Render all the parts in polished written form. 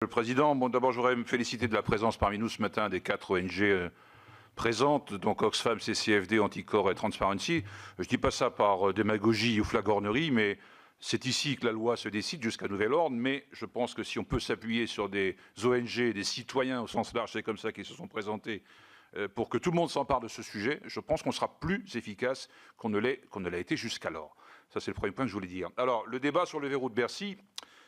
Monsieur le Président, bon, d'abord, je voudrais me féliciter de la présence parmi nous ce matin des 4 ONG présentes, donc Oxfam, CCFD, Anticor et Transparency. Je ne dis pas ça par démagogie ou flagornerie, mais c'est ici que la loi se décide jusqu'à nouvel ordre. Mais je pense que si on peut s'appuyer sur des ONG, des citoyens au sens large, c'est comme ça qu'ils se sont présentés, pour que tout le monde s'empare de ce sujet, je pense qu'on sera plus efficace qu'on ne l'a été jusqu'alors. Ça, c'est le premier point que je voulais dire. Alors, le débat sur le verrou de Bercy.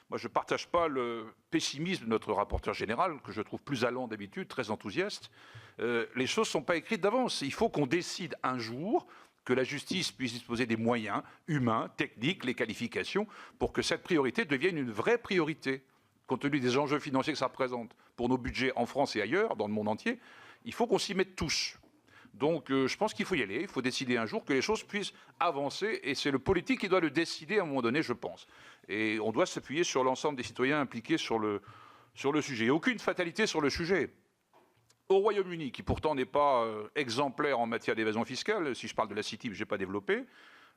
Moi, je ne partage pas le pessimisme de notre rapporteur général, que je trouve plus allant d'habitude, très enthousiaste. Les choses ne sont pas écrites d'avance. Il faut qu'on décide un jour que la justice puisse disposer des moyens humains, techniques, les qualifications, pour que cette priorité devienne une vraie priorité, compte tenu des enjeux financiers que ça représente pour nos budgets en France et ailleurs, dans le monde entier. Il faut qu'on s'y mette tous. Donc je pense qu'il faut y aller, il faut décider un jour que les choses puissent avancer, et c'est le politique qui doit le décider à un moment donné, je pense. Et on doit s'appuyer sur l'ensemble des citoyens impliqués sur le sujet. Il n'y a aucune fatalité sur le sujet. Au Royaume-Uni, qui pourtant n'est pas exemplaire en matière d'évasion fiscale, si je parle de la City, je n'ai pas développé,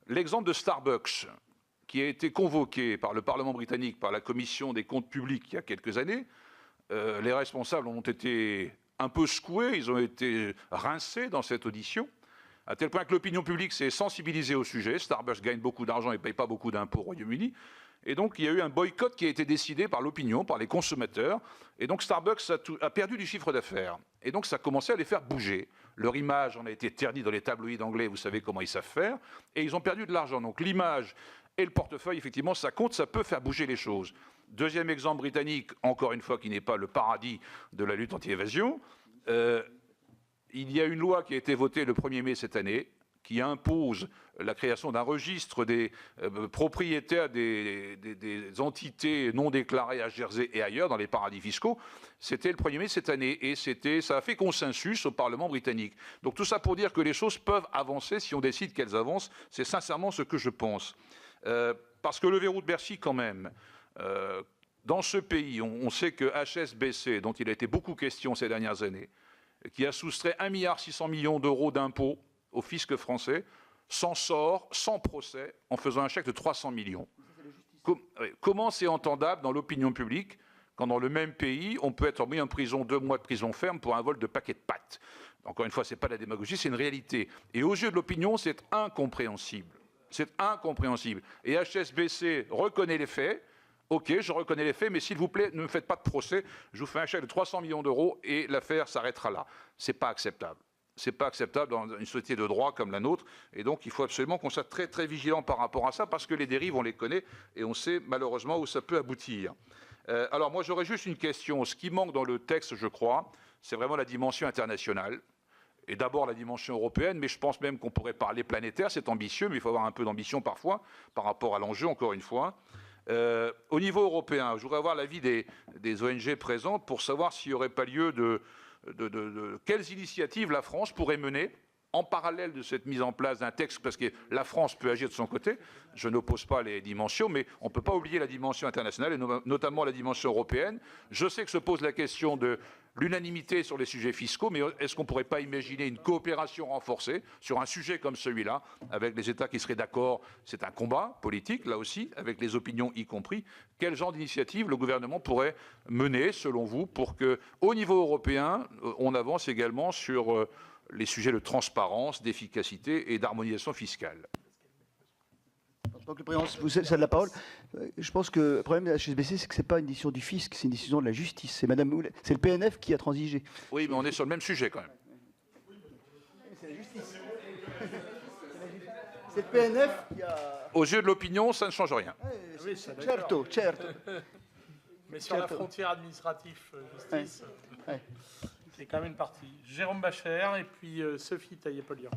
l'exemple de Starbucks, qui a été convoqué par le Parlement britannique, par la Commission des comptes publics il y a quelques années, les responsables ont été un peu secoués, ils ont été rincés dans cette audition, à tel point que l'opinion publique s'est sensibilisée au sujet. Starbucks gagne beaucoup d'argent et ne paye pas beaucoup d'impôts au Royaume-Uni. Et donc, il y a eu un boycott qui a été décidé par l'opinion, par les consommateurs. Et donc, Starbucks a perdu du chiffre d'affaires. Et donc, ça a commencé à les faire bouger. Leur image en a été ternie dans les tabloïds anglais, vous savez comment ils savent faire. Et ils ont perdu de l'argent. Donc, l'image et le portefeuille, effectivement, ça compte, ça peut faire bouger les choses. Deuxième exemple britannique, encore une fois, qui n'est pas le paradis de la lutte anti-évasion. Il y a une loi qui a été votée le 1er mai cette année, qui impose la création d'un registre des propriétaires des entités non déclarées à Jersey et ailleurs, dans les paradis fiscaux. C'était le 1er mai cette année, et ça a fait consensus au Parlement britannique. Donc tout ça pour dire que les choses peuvent avancer si on décide qu'elles avancent. C'est sincèrement ce que je pense. Parce que le verrou de Bercy, quand même, dans ce pays, on sait que HSBC, dont il a été beaucoup question ces dernières années, qui a soustrait 1,6 milliard d'euros d'impôts au fisc français, s'en sort sans procès en faisant un chèque de 300 millions. Comment c'est entendable dans l'opinion publique quand dans le même pays, on peut être mis en prison 2 mois de prison ferme pour un vol de paquet de pâtes? Encore une fois, ce n'est pas de la démagogie, c'est une réalité. Et aux yeux de l'opinion, c'est incompréhensible. C'est incompréhensible. Et HSBC reconnaît les faits. Ok, je reconnais les faits, mais s'il vous plaît, ne me faites pas de procès. Je vous fais un chèque de 300 millions d'euros et l'affaire s'arrêtera là. Ce n'est pas acceptable. Ce n'est pas acceptable dans une société de droit comme la nôtre. Et donc, il faut absolument qu'on soit très, très vigilant par rapport à ça, parce que les dérives, on les connaît et on sait malheureusement où ça peut aboutir. Alors, moi, j'aurais juste une question. Ce qui manque dans le texte, je crois, c'est vraiment la dimension internationale. Et d'abord la dimension européenne, mais je pense même qu'on pourrait parler planétaire. C'est ambitieux, mais il faut avoir un peu d'ambition parfois par rapport à l'enjeu, encore une fois. Au niveau européen, je voudrais avoir l'avis des ONG présentes pour savoir s'il n'y aurait pas lieu quelles initiatives la France pourrait mener en parallèle de cette mise en place d'un texte, parce que la France peut agir de son côté. Je n'oppose pas les dimensions, mais on ne peut pas oublier la dimension internationale, et notamment la dimension européenne. Je sais que se pose la question de l'unanimité sur les sujets fiscaux, mais est-ce qu'on ne pourrait pas imaginer une coopération renforcée sur un sujet comme celui-là, avec les États qui seraient d'accord? C'est un combat politique, là aussi, avec les opinions y compris. Quel genre d'initiative le gouvernement pourrait mener, selon vous, pour qu'au niveau européen, on avance également sur les sujets de transparence, d'efficacité et d'harmonisation fiscale? Donc le président vous cède la parole. Je pense que le problème de la HSBC, c'est que ce n'est pas une décision du fisc, c'est une décision de la justice. C'est le PNF qui a transigé. Oui, mais on est sur le même sujet quand même. C'est la justice. C'est le PNF qui a... Aux yeux de l'opinion, ça ne change rien. Oui, ça, certo, certo. Mais sur la frontière administrative-justice, c'est quand même une partie. Jérôme Bacher et puis Sophie Taillé-Polian.